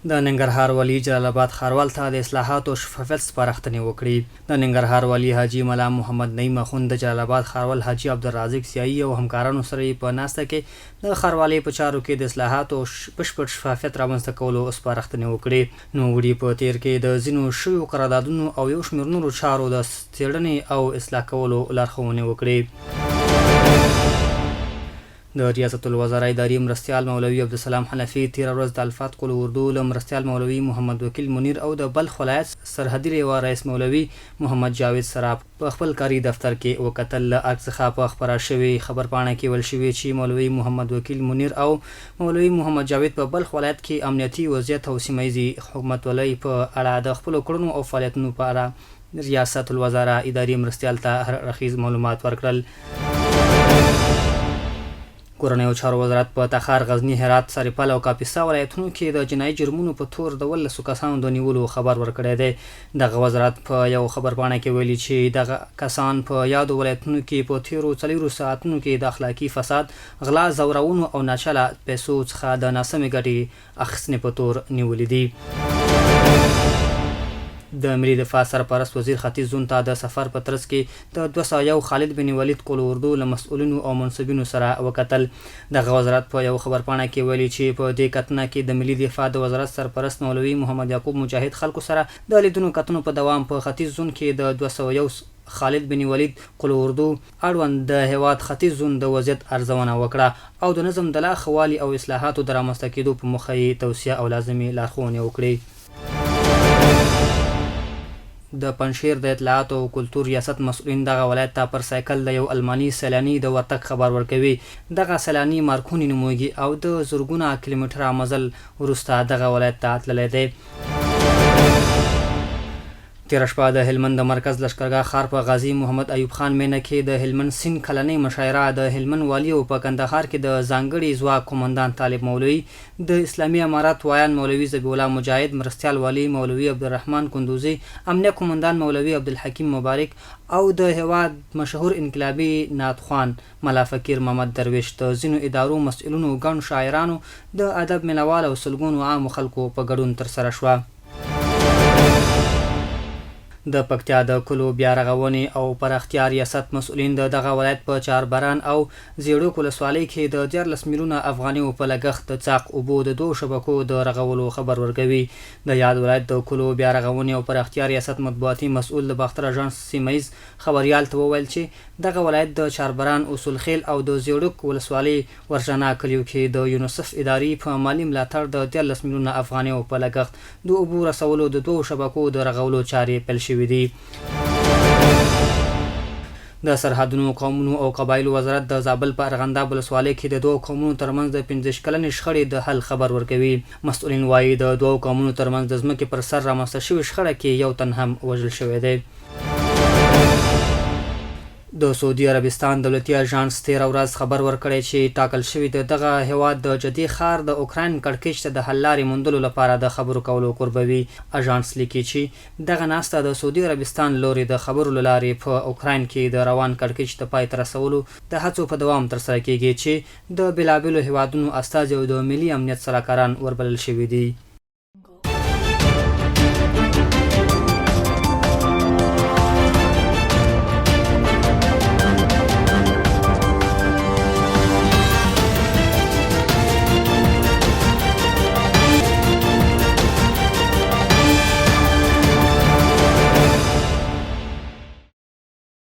د ننګرهار والي جلال آباد ښاروال ته د اصلاحاتو او شفافیت سپارښتنې وکړې. د ننګرهار والي حاجي ملا محمد نعیم اخوند د جلال آباد ښاروال حاجي عبدالرازق سیايي او همکارانو سره په ناسته کې د ښاروالۍ په چارو کې د اصلاحاتو او بشپړ شفافیت رامنځته کولو سپارښتنې وکړې. نوموړي په تیر کې د ځینو شویو قراردادونو او یو شمېر نورو چارو د څېړنې او اصلاح کولو لارښوونې وکړې. د ریاست الوزرا اداري مرستیال مولوي عبدالسلام حنفي تیره ورځ د الفات قل اردو له مرستیال مولوي محمد وکیل منیر او د بلخ ولایت سرحدي ریوا رئیس مولوي محمد جاوید سره په خپل کاري دفتر کې وکتل. له عکس څخه په خپره شوې خبرپاڼه کې ویل شوي چې مولوي محمد وکیل منیر او مولوي محمد جاوید په بلخ ولایت کې امنیتي وضعیت او سیمهیزي حکومتولۍ په اړه د خپلو کړنو او فعالیتونو په اړه ریاست الوزرا اداري مرستیال ته هر اړخیز معلومات ورکړل. کورنۍ او چارو وزارت په تخار، غزنی، هرات، سرپل او کاپیسا ولایتونو کې د جنایي جرمونو په تور د 12 کسانو د نیولو خبر ورکړی دی. دغه وزارت په یو خبرپاڼه کې ویلي چې دغه کسان په یادو ولایتونو کې په تیرو 4 ساعتونو کې د اخلاقي فساد، غلا، زورونو او ناچله پیسو څخه د ناسمې ګټې اخیستنې په تور نیولي دي. د ملي دفاع سرپرست وزیر ختیځ زون ته د سفر په ترڅ کې د 201 خالد بن ولید قل اردو له مسؤلینو او منصبینو سره وکتل. دغه وزارت په یو خبرپاڼه کې ویلي چې په دې کتنه کې د ملي دفاع د وزارت سرپرست مولوي محمد یعقوب مجاهد خلکو سره د لیدنو کتنو په دوام په ختیځ زون کې د 201 خالد بن ولید قل اردو اړوند د هیواد ختیځ زون د وضعیت ارزونه وکړه او د نظم د لا ښه والي او اصلاحاتو د رامنځته کېدو په موخه یې توصیه او لازمي لارښوونې وکړې. د پنجشیر د اطلاعات او کلتور ریاست مسؤلین دغه ولایت ته پر سایکل د یو الماني سیلاني د ورتګ خبر ورکوي. دغه سیلاني مارکونی نومېږي او د زرګونه کیلومتره مزل وروسته دغه ولایت ته تللی دی. تیره شپه د هلمند د مرکز لشکرګاه ښار په غازي محمد ایوب خان مینه کې د هلمند سیند کلنۍ مشاعره د هلمند والي او په کندهار کې د ځانګړي ځواک قومندان طالب مولوي، د اسلامي امارات وایان مولوي ذبیح الله مجاهد، مرستیال والي مولوي عبدالرحمن کندوزي، امنیه قومندان مولوي عبدالحکیم مبارک او د هیواد مشهور انقلابي نعتخوان ملا فقیر محمد درویش، د ځینو ادارو مسؤلینو، ګڼ شاعرانو، د ادب مینوال او سلګونو عامو خلکو په ګډون ترسره شوه. د پکتیا د کلو بیا رغونې او پراختیا ریاست مسؤلین د دغه ولایت په چاربران او زیړوک ولسوالۍ کې د 14 میلیونه افغانیو په لګښت د څاق اوبو د 2 شبکو د رغولو خبر ورکوي. د یاد ولایت د کلو بیا رغونې او پراختیا ریاست مطبوعاتي مسؤل د باختر اژانس سیمهیز خبریال ته وویل چې دغه ولایت د چاربران، اصول خیل او د زیړوک ولسوالۍ ورجنا کلیو کې د یونیسف اداري په مالی ملاتړ د 14 میلیونه افغانیو په لګښت د اوبو رسولو د 2 شبکو د رغولو چارې پیل شوې دي. د سرحدونو، قومونو او قبایلو وزارت د زابل په ارغنداب ولسوالۍ کې د 2 قومونو ترمنځ د 15 کلنې شخړې د حل خبر ورکوي. مسؤلین وایي د 2 قومونو ترمنځ د ځمکې پر سر رامنځته شوې شخړه کې یو تن هم وژل شوی دی. د سعودي عربستان دولتي اژانس تیره ورځ خبر ورکړی چې ټاکل شوي د دغه هیواد د جدي ښار د اوکراین کړکېچ ته د حل لارې موندلو لپاره د خبرو کولو قربوي. اژانس لیکي چې دغه ناسته د سعودي عربستان لوري د خبرو له لارې په اوکراین کې د روان کړکېچ د پای ته رسولو د هڅو په دوام ترسره کیږي چې د بېلابېلو هیوادونو استازي او د ملي امنیت سلاکاران وربلل شوي دي.